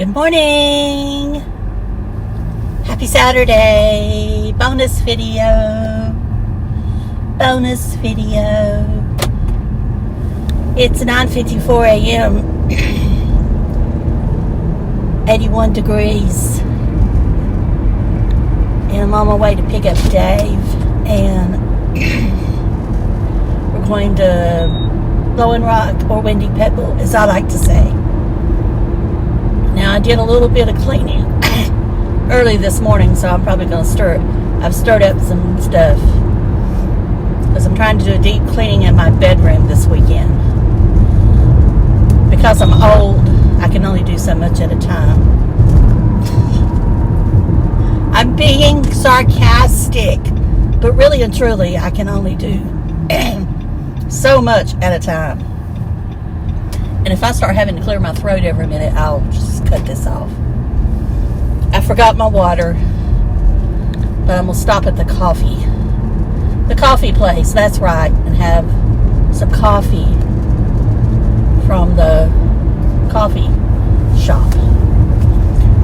Good morning. Happy Saturday. Bonus video. It's 9:54 a.m. 81 degrees. And I'm on my way to pick up Dave. And we're going to Blowing Rock or Windy Pebble, as I like to say. Now, I did a little bit of cleaning early this morning, so I'm probably going to I've stirred up some stuff because I'm trying to do a deep cleaning in my bedroom this weekend. Because I'm old, I can only do so much at a time. I'm being sarcastic, but really and truly, I can only do so much at a time. And if I start having to clear my throat every minute, I'll just cut this off. I forgot my water, but I'm going to stop at the coffee place, that's right, and have some coffee from the coffee shop.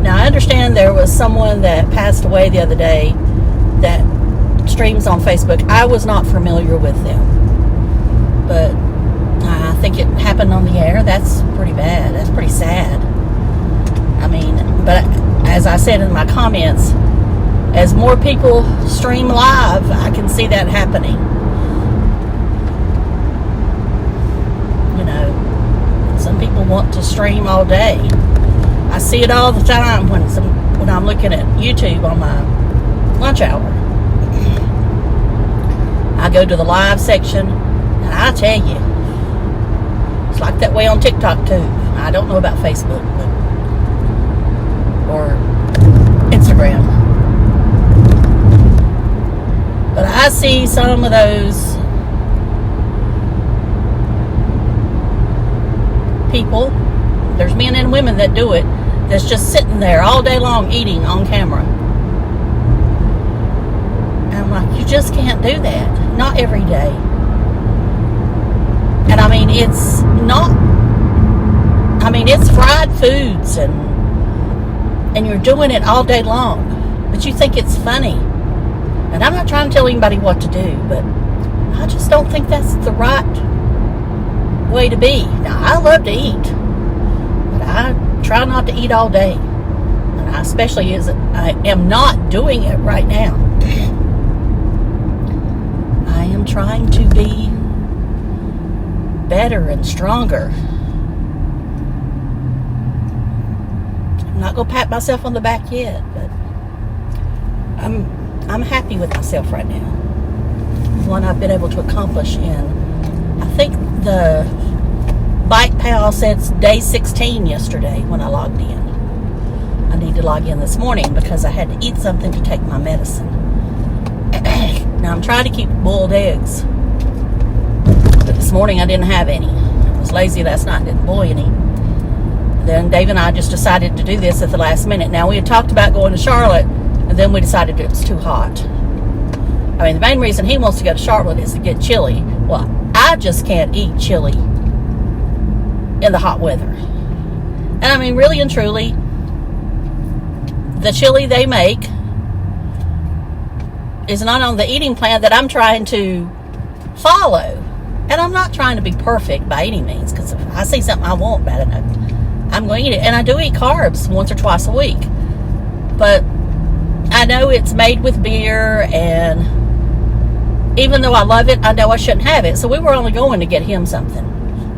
Now, I understand there was someone that passed away the other day that streams on Facebook. I was not familiar with them, but I think it happened on the air. That's pretty bad. That's pretty sad. I mean, but as I said in my comments, as more people stream live, I can see that happening. You know, some people want to stream all day. I see it all the time when I'm looking at YouTube on my lunch hour. I go to the live section, and I tell you, it's like that way on TikTok too. I don't know about Facebook or Instagram. But I see some of those people, there's men and women that do it, that's just sitting there all day long eating on camera. And I'm like, you just can't do that. Not every day. And I mean, it's fried foods and you're doing it all day long, but you think it's funny. And I'm not trying to tell anybody what to do, but I just don't think that's the right way to be. Now, I love to eat, but I try not to eat all day. And I especially I am not doing it right now. I am trying to be better and stronger. I'm not going to pat myself on the back yet, but I'm happy with myself right now. What I've been able to accomplish in, I think the Bike Pal said it's day 16 yesterday when I logged in. I need to log in this morning because I had to eat something to take my medicine. Now I'm trying to keep boiled eggs, but this morning I didn't have any. I was lazy last night, didn't boil any. Then Dave and I just decided to do this at the last minute. Now, we had talked about going to Charlotte, and then we decided it was too hot. I mean, the main reason he wants to go to Charlotte is to get chili. Well, I just can't eat chili in the hot weather. And I mean, really and truly, the chili they make is not on the eating plan that I'm trying to follow. And I'm not trying to be perfect by any means, because if I see something I want bad enough, I'm going to eat it. And I do eat carbs once or twice a week. But I know it's made with beer, and even though I love it, I know I shouldn't have it. So we were only going to get him something.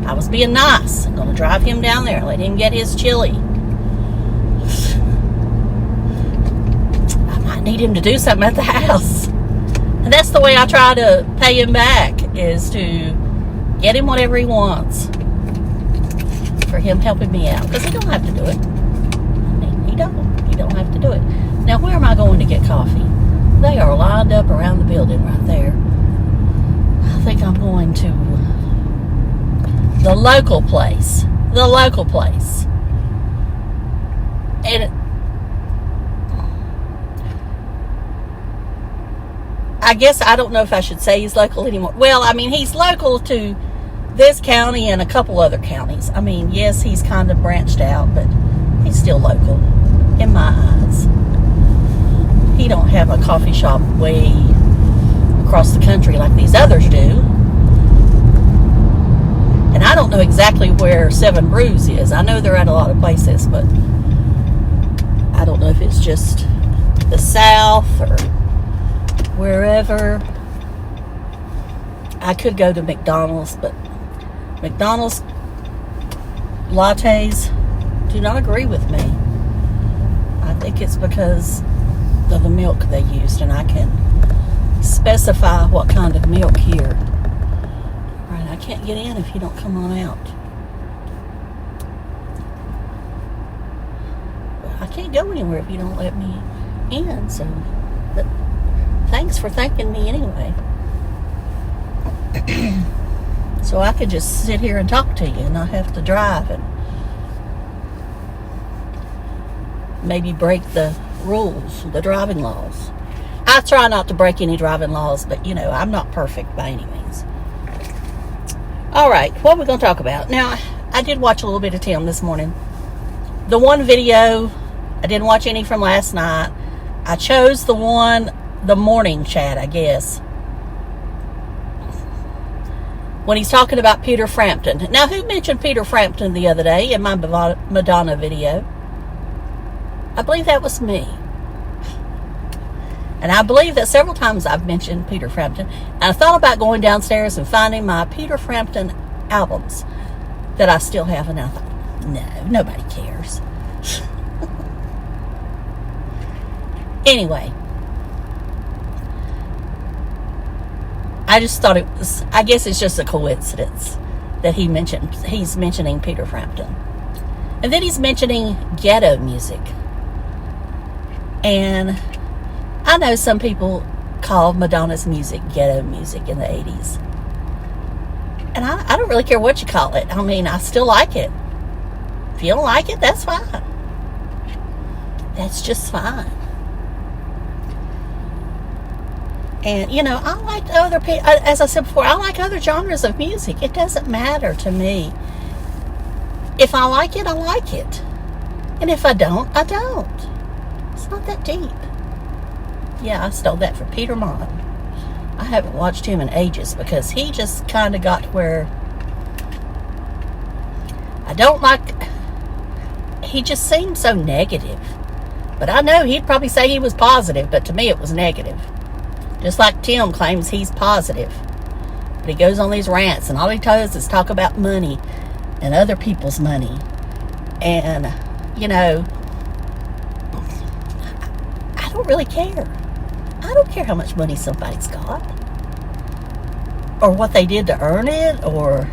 I was being nice. I'm going to drive him down there and let him get his chili. I might need him to do something at the house. And that's the way I try to pay him back, is to get him whatever he wants for him helping me out. Because he don't have to do it. I mean, he don't have to do it. Now, where am I going to get coffee? They are lined up around the building right there. I think I'm going to the local place. And I guess I don't know if I should say he's local anymore. Well, I mean, he's local to this county and a couple other counties. I mean, yes, he's kind of branched out, but he's still local in my eyes. He don't have a coffee shop way across the country like these others do. And I don't know exactly where Seven Brews is. I know they're at a lot of places, but I don't know if it's just the South or wherever. I could go to McDonald's, but McDonald's lattes do not agree with me. I think it's because of the milk they used, and I can specify what kind of milk here. Right, I can't get in if you don't come on out. I can't go anywhere if you don't let me in, so but thanks for thanking me anyway. So I could just sit here and talk to you and not have to drive and maybe break the rules, the driving laws. I try not to break any driving laws, but you know, I'm not perfect by any means. All right, what are we going to talk about? Now, I did watch a little bit of Tim this morning. The one video, I didn't watch any from last night. I chose the morning chat, I guess, when he's talking about Peter Frampton. Now, who mentioned Peter Frampton the other day in my Madonna video? I believe that was me. And I believe that several times I've mentioned Peter Frampton. And I thought about going downstairs and finding my Peter Frampton albums that I still have. And I thought, no, nobody cares. Anyway, I just thought it was, I guess it's just a coincidence that he's mentioning Peter Frampton. And then he's mentioning ghetto music. And I know some people call Madonna's music ghetto music in the 80s. And I don't really care what you call it. I mean, I still like it. If you don't like it, that's fine. That's just fine. And, you know, I like other people, as I said before, I like other genres of music. It doesn't matter to me. If I like it, I like it. And if I don't, I don't. It's not that deep. Yeah, I stole that from Peter Mon. I haven't watched him in ages because he just kind of got where I don't like. He just seemed so negative. But I know he'd probably say he was positive, but to me it was negative. Just like Tim claims he's positive. But he goes on these rants and all he does is talk about money and other people's money. And, you know, I don't really care. I don't care how much money somebody's got. Or what they did to earn it or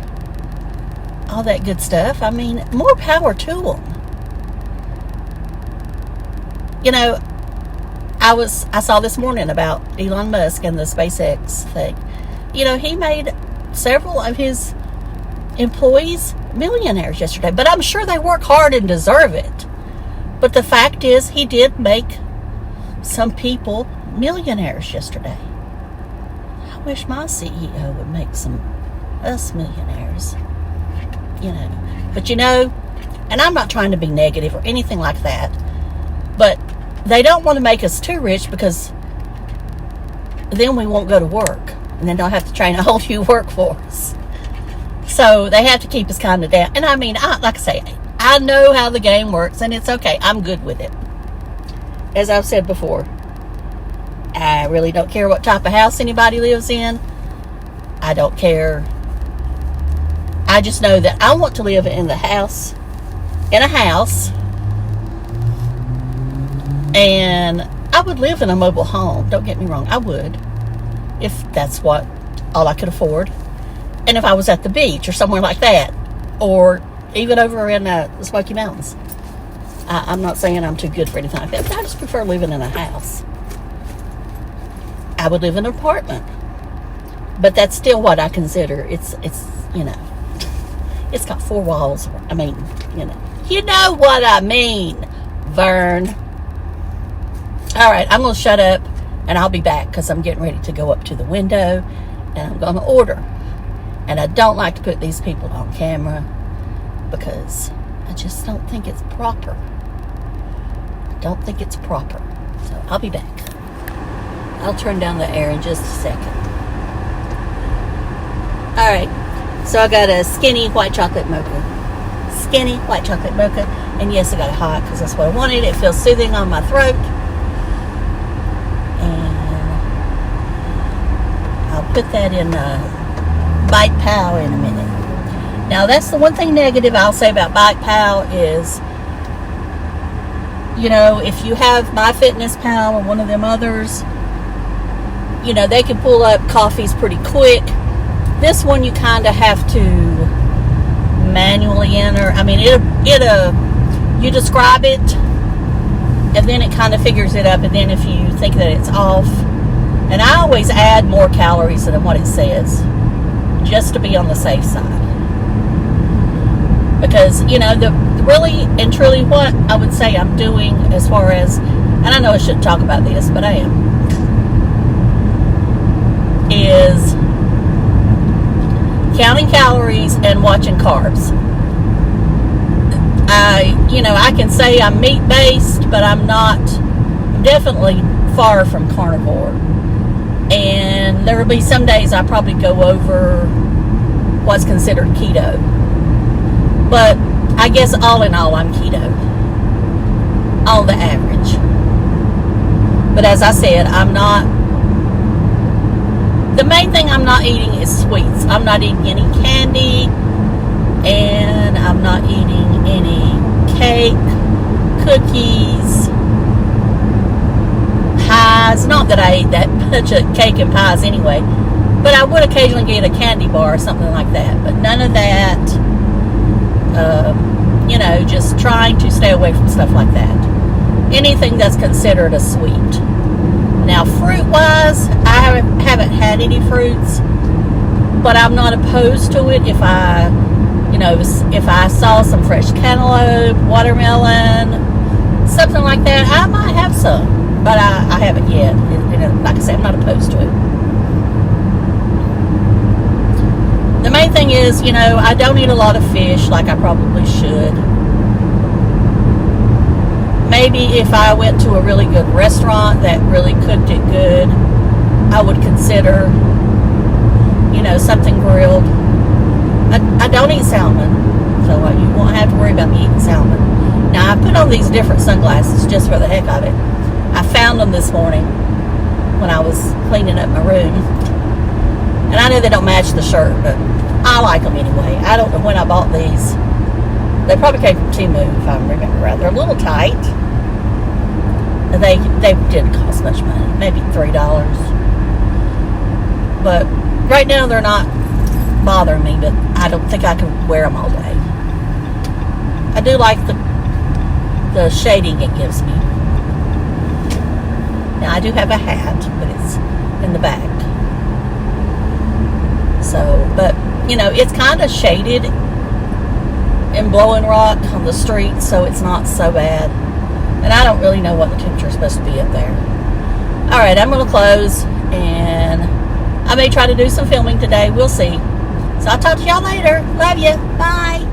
all that good stuff. I mean, more power to them. You know, I saw this morning about Elon Musk and the SpaceX thing. You know, he made several of his employees millionaires yesterday. But I'm sure they work hard and deserve it. But the fact is, he did make some people millionaires yesterday. I wish my CEO would make us millionaires. You know. But you know, and I'm not trying to be negative or anything like that. But they don't want to make us too rich because then we won't go to work and then they'll have to train a whole new workforce. So they have to keep us kind of down. And I mean, like I say, I know how the game works and it's okay. I'm good with it. As I've said before, I really don't care what type of house anybody lives in. I don't care. I just know that I want to live in a house. And I would live in a mobile home. Don't get me wrong. I would. If that's all I could afford. And if I was at the beach or somewhere like that. Or even over in the Smoky Mountains. I'm not saying I'm too good for anything like that. But I just prefer living in a house. I would live in an apartment. But that's still what I consider. It's you know. It's got 4 walls. I mean, you know. You know what I mean, Vern. All right, I'm going to shut up, and I'll be back because I'm getting ready to go up to the window, and I'm going to order. And I don't like to put these people on camera because I just don't think it's proper. I don't think it's proper. So I'll be back. I'll turn down the air in just a second. Alright, so I got a skinny white chocolate mocha. Skinny white chocolate mocha. And yes, I got it hot because that's what I wanted. It feels soothing on my throat. And I'll put that in Bite Pal in a minute. Now, that's the one thing negative I'll say about Bite Pal is, you know, if you have MyFitnessPal or one of them others, you know, they can pull up coffees pretty quick. This one you kind of have to manually enter. I mean, you describe it, and then it kind of figures it up, and then if you think that it's off, and I always add more calories than what it says, just to be on the safe side. Because, you know, the really and truly what I would say I'm doing as far as, and I know I shouldn't talk about this, but I am, is counting calories and watching carbs. I can say I'm meat-based, but I'm definitely far from carnivore. And there will be some days I probably go over what's considered keto. But I guess all in all, I'm keto. On the average. But as I said, the main thing I'm not eating is sweets. I'm not eating any candy, and I'm not eating any cake, cookies, pies. Not that I eat that much of cake and pies anyway, but I would occasionally get a candy bar or something like that. But none of that, just trying to stay away from stuff like that. Anything that's considered a sweet. Now, fruit-wise, I haven't had any fruits, but I'm not opposed to it. If I saw some fresh cantaloupe, watermelon, something like that, I might have some, but I haven't yet. Like I said, I'm not opposed to it. The main thing is, I don't eat a lot of fish like I probably should. Maybe if I went to a really good restaurant that really cooked it good, I would consider, something grilled. I don't eat salmon, so you won't have to worry about me eating salmon. Now, I put on these different sunglasses just for the heck of it. I found them this morning when I was cleaning up my room. And I know they don't match the shirt, but I like them anyway. I don't know when I bought these. They probably came from Temu, if I remember right. They're a little tight. They didn't cost much money, maybe $3. But right now they're not bothering me, but I don't think I can wear them all day. I do like the shading it gives me. Now, I do have a hat, but it's in the back. So, but, it's kind of shaded in Blowing Rock on the street, so it's not so bad. And I don't really know what the temperature is supposed to be up there. Alright, I'm going to close, and I may try to do some filming today. We'll see. So I'll talk to y'all later. Love you. Bye.